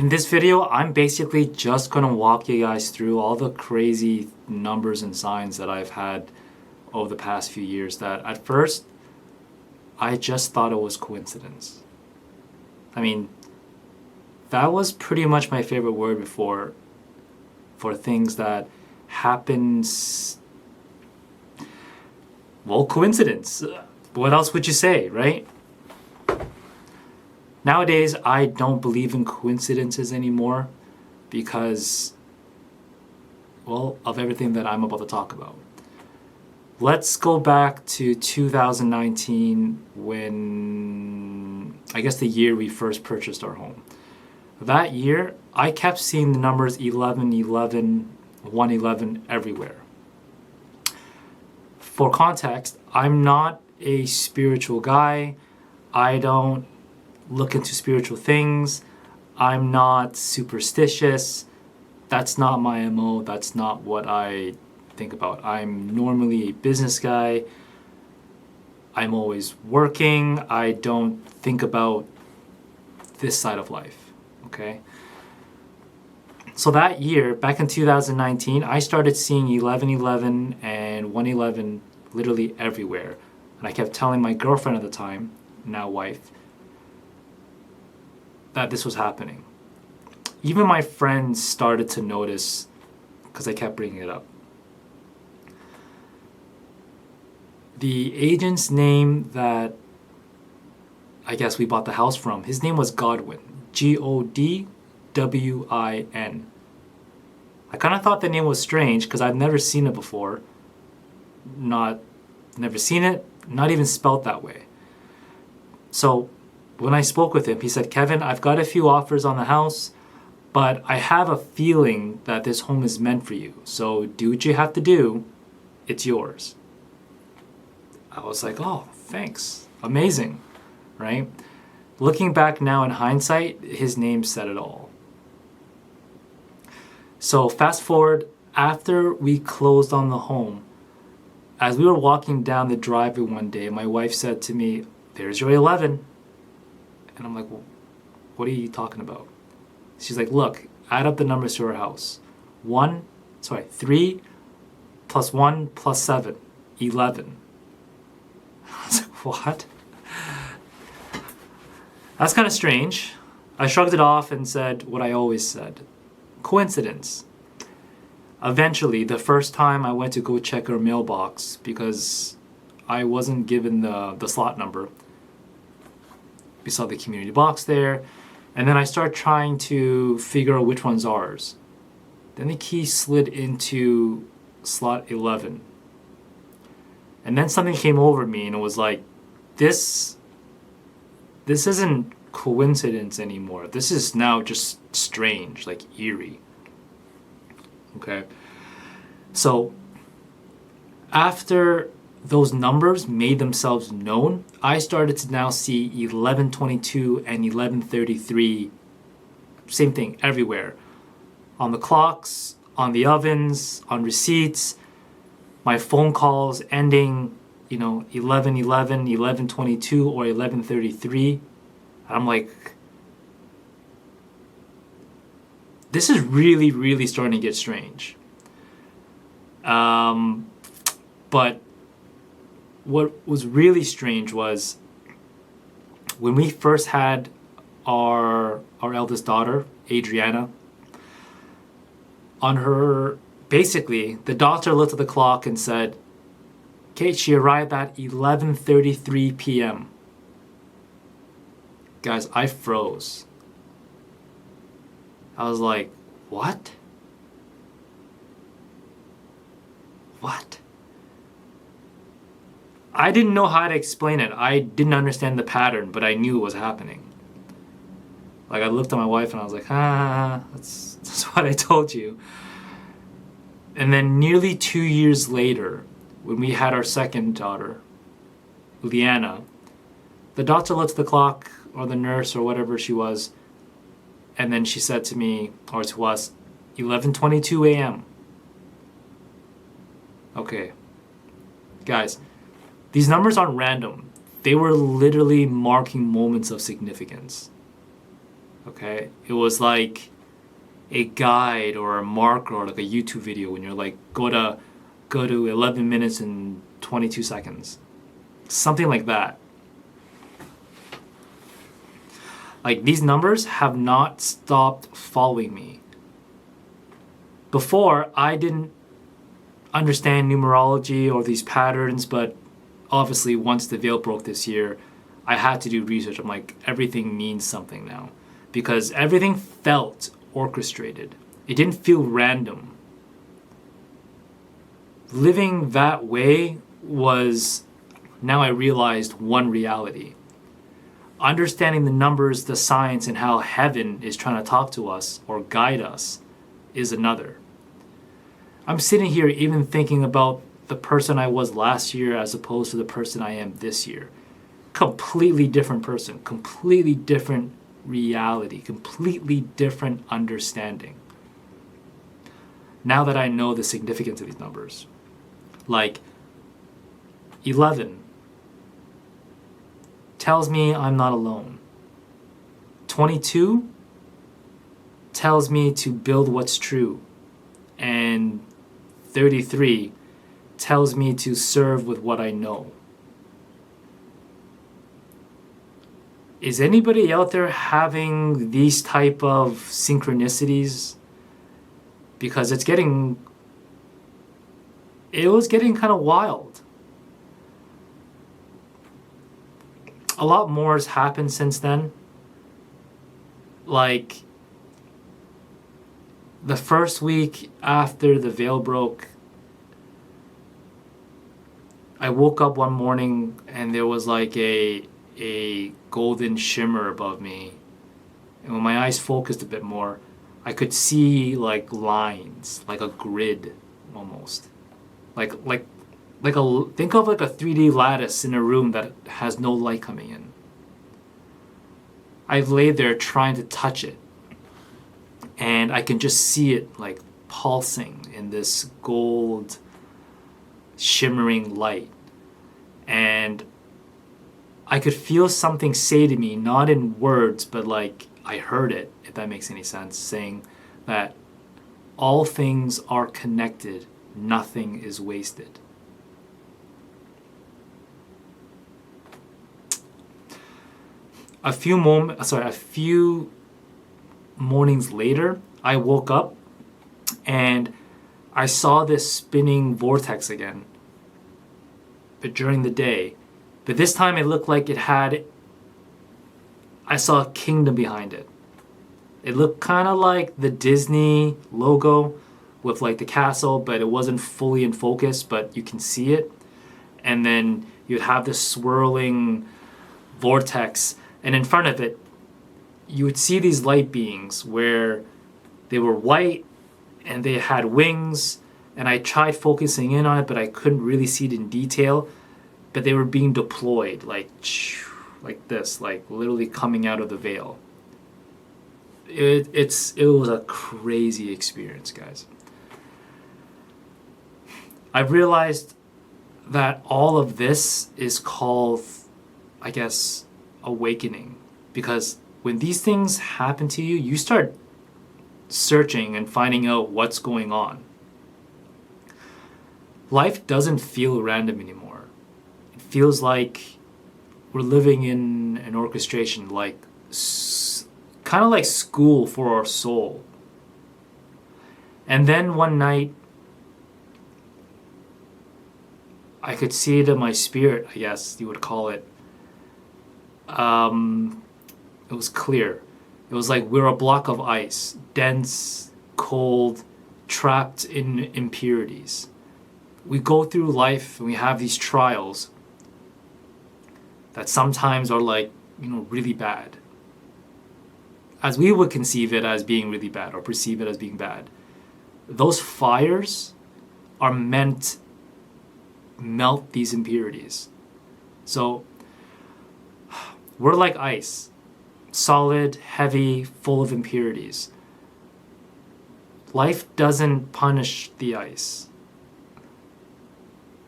In this video, I'm basically just gonna walk you guys through all the crazy numbers and signs that I've had over the past few years that at first, I just thought it was coincidence. I mean, that was pretty much my favorite word before for things that happens, well, coincidence. What else would you say, right? Nowadays, I don't believe in coincidences anymore because, well, of everything that I'm about to talk about. Let's go back to 2019 when, I guess the year we first purchased our home. That year, I kept seeing the numbers 1111, 111 everywhere. For context, I'm not a spiritual guy. I don't look into spiritual things. I'm not superstitious. That's not my MO. That's not what I think about. I'm normally a business guy. I'm always working. I don't think about this side of life, okay? So that year, back in 2019, I started seeing 1111 and 111 literally everywhere. And I kept telling my girlfriend at the time, now wife, that this was happening. Even my friends started to notice because I kept bringing it up. The agent's name that I guess we bought the house from, his name was Godwin. Godwin. I kind of thought the name was strange because I'd never seen it before. Never seen it, not even spelt that way. So when I spoke with him, he said, Kevin, I've got a few offers on the house, but I have a feeling that this home is meant for you. So do what you have to do. It's yours. I was like, oh, thanks. Amazing, right? Looking back now in hindsight, his name said it all. So fast forward, after we closed on the home, as we were walking down the driveway one day, my wife said to me, there's your 11. And I'm like, well, what are you talking about? She's like, look, add up the numbers to our house. 3 plus 1 plus 7, 11. I was like, what? That's kind of strange. I shrugged it off and said what I always said. Coincidence. Eventually, the first time I went to go check her mailbox because I wasn't given the slot number. We saw the community box there, and then I started trying to figure out which one's ours. Then the key slid into slot 11. And then something came over me and it was like, this isn't coincidence anymore. This is now just strange, like eerie. Okay? So after those numbers made themselves known, I started to now see 1122 and 1133, same thing everywhere. On the clocks, on the ovens, on receipts, my phone calls ending, 1111, 1122, or 1133. I'm like, this is really, really starting to get strange. But what was really strange was when we first had our eldest daughter, Adriana, basically the doctor looked at the clock and said, Kate, she arrived at 11:33 p.m. Guys, I froze. I was like, what? What? I didn't know how to explain it. I didn't understand the pattern, but I knew it was happening. Like, I looked at my wife and I was like, that's what I told you. And then nearly 2 years later, when we had our second daughter, Leanna, the doctor looked at the clock, or the nurse, or whatever she was, and then she said to me, or to us, 11:22 a.m. Okay. Guys, these numbers aren't random. They were literally marking moments of significance. Okay? It was like a guide or a marker or like a YouTube video when you're like, go to 11 minutes and 22 seconds. Something like that. Like, these numbers have not stopped following me. Before, I didn't understand numerology or these patterns, but obviously once the veil broke this year, I had to do research. I'm like, everything means something now. Because everything felt orchestrated. It didn't feel random. Living that way was, now I realized, one reality. Understanding the numbers, the science, and how heaven is trying to talk to us or guide us is another. I'm sitting here even thinking about the person I was last year as opposed to the person I am this year. Completely different person, completely different reality, completely different understanding. Now that I know the significance of these numbers, like 11 tells me I'm not alone. 22 tells me to build what's true. And 33 tells me to serve with what I know. Is anybody out there having these type of synchronicities? Because it was getting kind of wild. A lot more has happened since then. Like, the first week after the veil broke, I woke up one morning and there was like a golden shimmer above me. And when my eyes focused a bit more, I could see like lines, like a grid almost. Like think of like a 3D lattice in a room that has no light coming in. I lay there trying to touch it, and I can just see it like pulsing in this gold shimmering light. And I could feel something say to me, not in words, but like I heard it, if that makes any sense, saying that all things are connected, nothing is wasted. A few mornings later, I woke up and I saw this spinning vortex again, but during the day. But this time it looked like I saw a kingdom behind it. It looked kind of like the Disney logo with like the castle, but it wasn't fully in focus, but you can see it. And then you'd have this swirling vortex, and in front of it, you would see these light beings where they were white and they had wings, and I tried focusing in on it, but I couldn't really see it in detail. But they were being deployed like this, like literally coming out of the veil. It was a crazy experience, guys. I've realized that all of this is called, I guess, awakening. Because when these things happen to you, you start searching and finding out what's going on. Life doesn't feel random anymore. It feels like we're living in an orchestration, like kind of like school for our soul. And then one night, I could see it in my spirit, I guess you would call it. It was clear. It was like we're a block of ice, dense, cold, trapped in impurities. We go through life and we have these trials that sometimes are like, really bad. As we would conceive it as being really bad or perceive it as being bad. Those fires are meant to melt these impurities. So we're like ice, solid, heavy, full of impurities. Life doesn't punish the ice.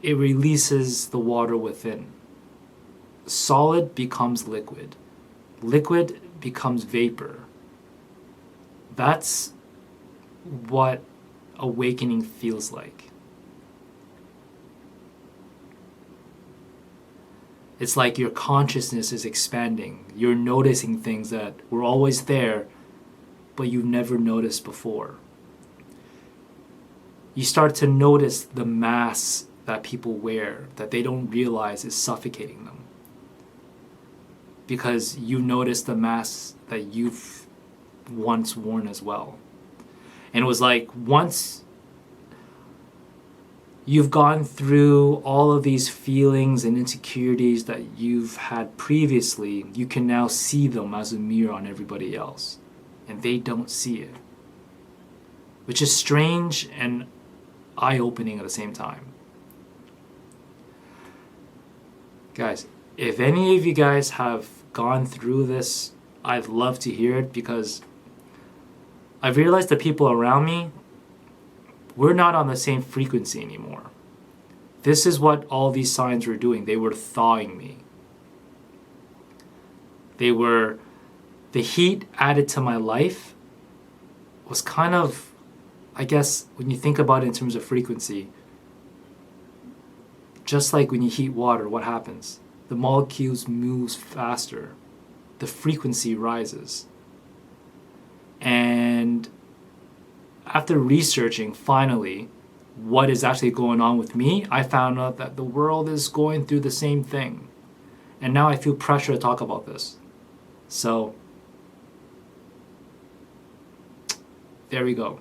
It releases the water within. Solid becomes liquid. Liquid becomes vapor. That's what awakening feels like. It's like your consciousness is expanding. You're noticing things that were always there, but you've never noticed before. You start to notice the mask that people wear that they don't realize is suffocating them. Because you notice the mask that you've once worn as well. And it was like once you've gone through all of these feelings and insecurities that you've had previously, you can now see them as a mirror on everybody else. And they don't see it. Which is strange and eye-opening at the same time. Guys, if any of you guys have gone through this, I'd love to hear it, because I've realized the people around me, we're not on the same frequency anymore. This is what all these signs were doing. They were thawing me. The heat added to my life was kind of, I guess, when you think about it in terms of frequency, just like when you heat water, what happens? The molecules move faster. The frequency rises. And after researching, finally, what is actually going on with me, I found out that the world is going through the same thing. And now I feel pressure to talk about this. So, there we go.